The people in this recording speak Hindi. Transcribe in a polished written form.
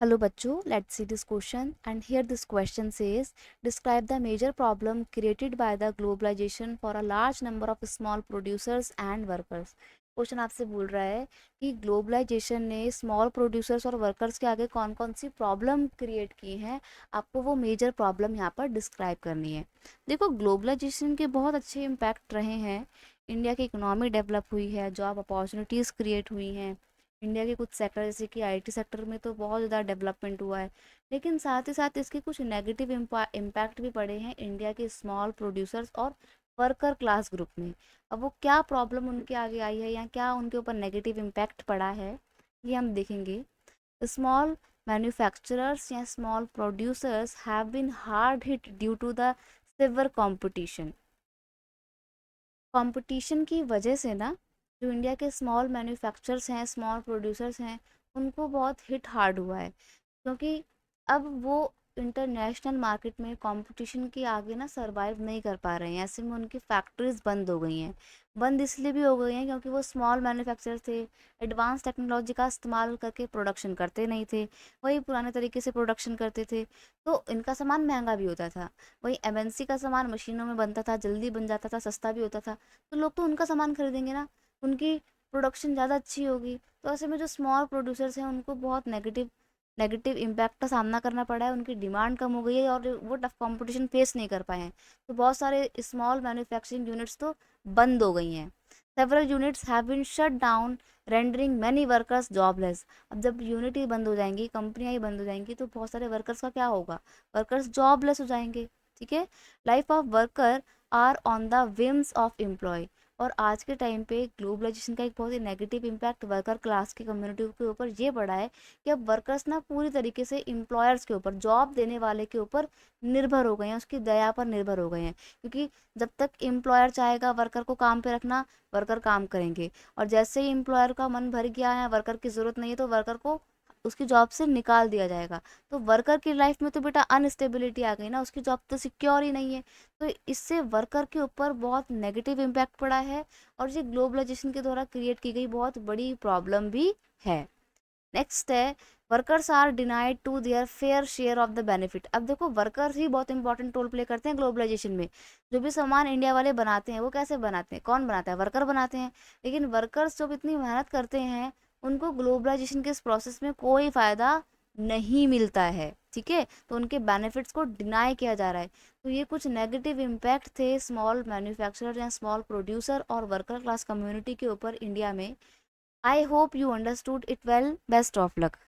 Hello बच्चों, let's see this question and here this question says describe the major problem created by the globalization for a large number of small producers and workers। Question आपसे बोल रहा है कि ग्लोबलाइजेशन ने स्मॉल प्रोड्यूसर्स और वर्कर्स के आगे कौन कौन सी प्रॉब्लम क्रिएट की हैं, आपको वो मेजर प्रॉब्लम यहाँ पर डिस्क्राइब करनी है। देखो, ग्लोबलाइजेशन के बहुत अच्छे इम्पैक्ट रहे हैं। इंडिया की इकोनॉमी डेवलप हुई है, जॉब अपॉर्चुनिटीज़ क्रिएट हुई हैं। इंडिया के कुछ सेक्टर जैसे कि आईटी सेक्टर में तो बहुत ज़्यादा डेवलपमेंट हुआ है, लेकिन साथ ही साथ इसके कुछ नेगेटिव इम्पैक्ट भी पड़े हैं इंडिया के स्मॉल प्रोड्यूसर्स और वर्कर क्लास ग्रुप में। अब वो क्या प्रॉब्लम उनके आगे आई है या क्या उनके ऊपर नेगेटिव इम्पैक्ट पड़ा है, ये हम देखेंगे। स्मॉल मैन्युफैक्चरर्स या small producers have been hard hit due to the severe competition. Competition की वजह से ना, जो इंडिया के स्मॉल मैन्युफैक्चरर्स हैं, स्मॉल प्रोड्यूसर्स हैं, उनको बहुत हिट हार्ड हुआ है, क्योंकि अब वो इंटरनेशनल मार्केट में कंपटीशन के आगे ना सरवाइव नहीं कर पा रहे हैं। ऐसे में उनकी फैक्ट्रीज बंद हो गई हैं। बंद इसलिए भी हो गई हैं क्योंकि वो स्मॉल मैन्युफैक्चरर थे, एडवांस टेक्नोलॉजी का इस्तेमाल करके प्रोडक्शन करते नहीं थे, वही पुराने तरीके से प्रोडक्शन करते थे। तो इनका सामान महंगा भी होता था। वही एमएनसी का सामान मशीनों में बनता था, जल्दी बन जाता था, सस्ता भी होता था, तो लोग तो उनका सामान खरीदेंगे ना, उनकी प्रोडक्शन ज़्यादा अच्छी होगी। तो ऐसे में जो स्मॉल प्रोड्यूसर्स हैं उनको बहुत नेगेटिव नेगेटिव इम्पैक्ट का सामना करना पड़ा है। उनकी डिमांड कम हो गई है और वो टफ कंपटीशन फेस नहीं कर पाए हैं। तो बहुत सारे स्मॉल मैन्युफैक्चरिंग यूनिट्स तो बंद हो गई हैं। Several units have been shut down rendering many workers jobless. अब जब यूनिट ही बंद हो जाएंगी, कंपनियां ही बंद हो जाएंगी, तो बहुत सारे वर्कर्स का क्या होगा? वर्कर्स जॉबलेस हो जाएंगे। ठीक है। Life of worker are on the whims of employ. और आज के टाइम पे ग्लोबलाइजेशन का एक बहुत ही नेगेटिव इम्पैक्ट वर्कर क्लास की कम्युनिटी के ऊपर ये पड़ा है कि अब वर्कर्स ना पूरी तरीके से एम्प्लॉयर्स के ऊपर, जॉब देने वाले के ऊपर निर्भर हो गए हैं, उसकी दया पर निर्भर हो गए हैं। क्योंकि जब तक एम्प्लॉयर चाहेगा वर्कर को काम पे रखना, वर्कर काम करेंगे। और जैसे ही एम्प्लॉयर का मन भर गया है, वर्कर की ज़रूरत नहीं है, तो वर्कर को उसकी जॉब से निकाल दिया जाएगा। तो वर्कर की लाइफ में तो बेटा अनस्टेबिलिटी आ गई ना, उसकी जॉब तो सिक्योर ही नहीं है। तो इससे वर्कर के ऊपर बहुत नेगेटिव इम्पैक्ट पड़ा है और ये ग्लोबलाइजेशन के द्वारा क्रिएट की गई बहुत बड़ी प्रॉब्लम भी है। नेक्स्ट है, workers are denied to their fair share of the benefit. अब देखो, वर्कर्स ही बहुत इंपॉर्टेंट रोल प्ले करते हैं ग्लोबलाइजेशन में। जो भी सामान इंडिया वाले बनाते हैं वो कैसे बनाते हैं? कौन बनाता है? वर्कर बनाते हैं। लेकिन वर्कर्स जब इतनी मेहनत करते हैं, उनको ग्लोबलाइजेशन के इस प्रोसेस में कोई फ़ायदा नहीं मिलता है। ठीक है, तो उनके बेनिफिट्स को डिनाई किया जा रहा है। तो ये कुछ नेगेटिव इम्पैक्ट थे स्मॉल मैन्युफैक्चरर या स्मॉल प्रोड्यूसर और वर्कर क्लास कम्युनिटी के ऊपर इंडिया में। I hope you understood it well. Best of luck.